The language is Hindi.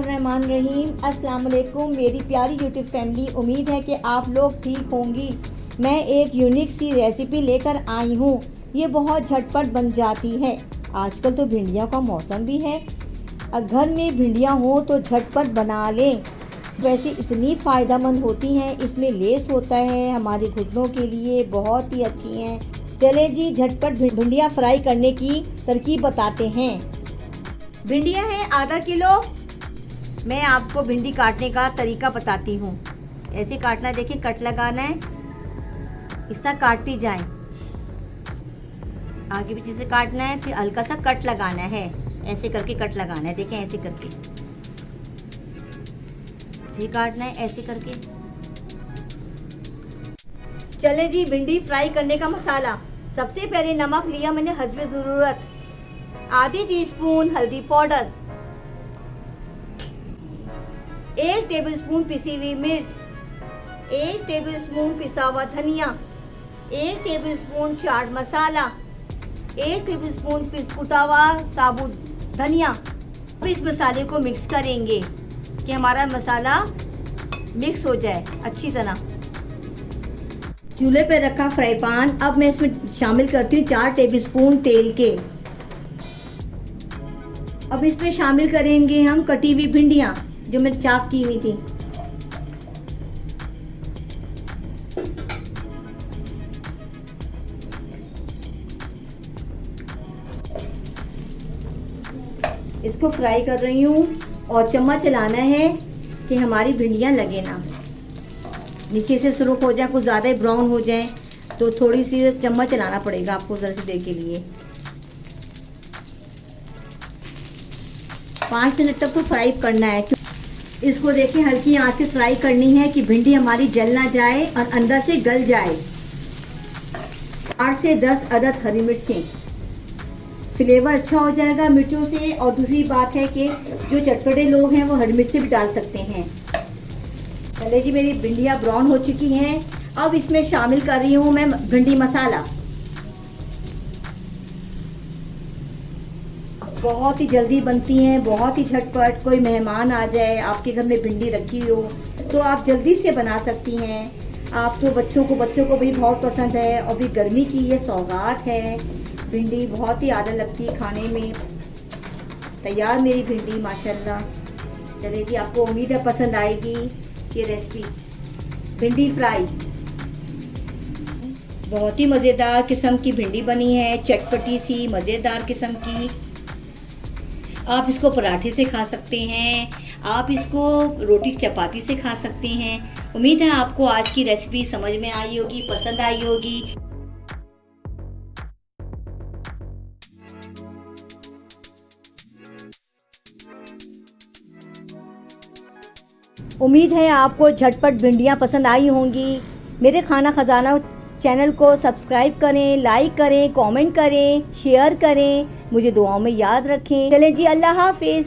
बिस्मिल्लाहिर्रहमानिर्रहीम। अस्सलाम वालेकुम मेरी प्यारी यूट्यूब फैमिली, उम्मीद है कि आप लोग ठीक होंगी। मैं एक यूनिक सी रेसिपी लेकर आई हूँ। ये बहुत झटपट बन जाती है। आजकल तो भिंडियों का मौसम भी है। घर में भिंडियाँ हो तो झटपट बना लें। वैसे इतनी फ़ायदेमंद होती हैं, इसमें लेस होता है, हमारे घुटनों के लिए बहुत ही अच्छी हैं। चले जी झटपट भिंडियाँ फ्राई करने की तरकीब बताते हैं। भिंडियाँ हैं आधा किलो। मैं आपको भिंडी काटने का तरीका बताती हूँ। ऐसे काटना, देखिए कट लगाना है, इस तरह काटती जाएं। आगे पीछे से काटना है, फिर हल्का सा कट लगाना है, ऐसे करके कट लगाना है। देखें ऐसे करके ये काटना है, ऐसे करके। चले जी भिंडी फ्राई करने का मसाला। सबसे पहले नमक लिया मैंने हस्बे ज़रूरत, आधी टीस्पून हल्दी पाउडर, 1 टेबलस्पून पिसी हुई मिर्च, 1 टेबलस्पून पिसा हुआ धनिया, 1 टेबलस्पून चाट मसाला, 1 टेबलस्पून कुटा हुआ साबुत धनिया। अब इस मसाले को मिक्स करेंगे कि हमारा मसाला मिक्स हो जाए अच्छी तरह। चूल्हे पे रखा फ्राई पैन। अब मैं इसमें शामिल करती हूँ 4 टेबलस्पून तेल के। अब इसमें शामिल करेंगे हम कटी हुई भिंडियाँ जो मैंने चाक की हुई थी। इसको फ्राई कर रही हूँ और चम्मच चलाना है कि हमारी भिंडियाँ लगे ना, नीचे से सुर्ख हो जाए, कुछ ज़्यादा ही ब्राउन हो जाए तो थोड़ी सी चम्मच चलाना पड़ेगा आपको ज़रा सी देर के लिए। 5 मिनट तक तो फ्राई करना है। इसको देखिए हल्की आंच से फ्राई करनी है कि भिंडी हमारी जल ना जाए और अंदर से गल जाए। 8 से 10 अदद हरी मिर्चें, फ्लेवर अच्छा हो जाएगा मिर्चों से। और दूसरी बात है कि जो चटपटे लोग हैं वो हरी मिर्चें भी डाल सकते हैं। चले जी मेरी भिंडियाँ ब्राउन हो चुकी हैं। अब इसमें शामिल कर रही हूँ मैं भिंडी मसाला। बहुत ही जल्दी बनती हैं, बहुत ही झटपट। कोई मेहमान आ जाए, आपके घर में भिंडी रखी हो तो आप जल्दी से बना सकती हैं। आप तो बच्चों को भी बहुत पसंद है और भी गर्मी की ये सौगात है। भिंडी बहुत ही आदत लगती है खाने में। तैयार मेरी भिंडी माशाल्लाह। चलिए जी, आपको उम्मीद है पसंद आएगी ये रेसिपी। भिंडी फ्राई बहुत ही मज़ेदार किस्म की भिंडी बनी है, चटपटी सी मज़ेदार किस्म की। आप इसको पराठे से खा सकते हैं, आप इसको रोटी चपाती से खा सकते हैं। उम्मीद है आपको आज की रेसिपी समझ में आई होगी, पसंद आई होगी। उम्मीद है आपको झटपट भिंडियाँ पसंद आई होंगी। मेरे खाना खजाना चैनल को सब्सक्राइब करें, लाइक करें, कमेंट करें, शेयर करें। मुझे दुआओं में याद रखें। चलें जी, अल्लाह हाफिज़।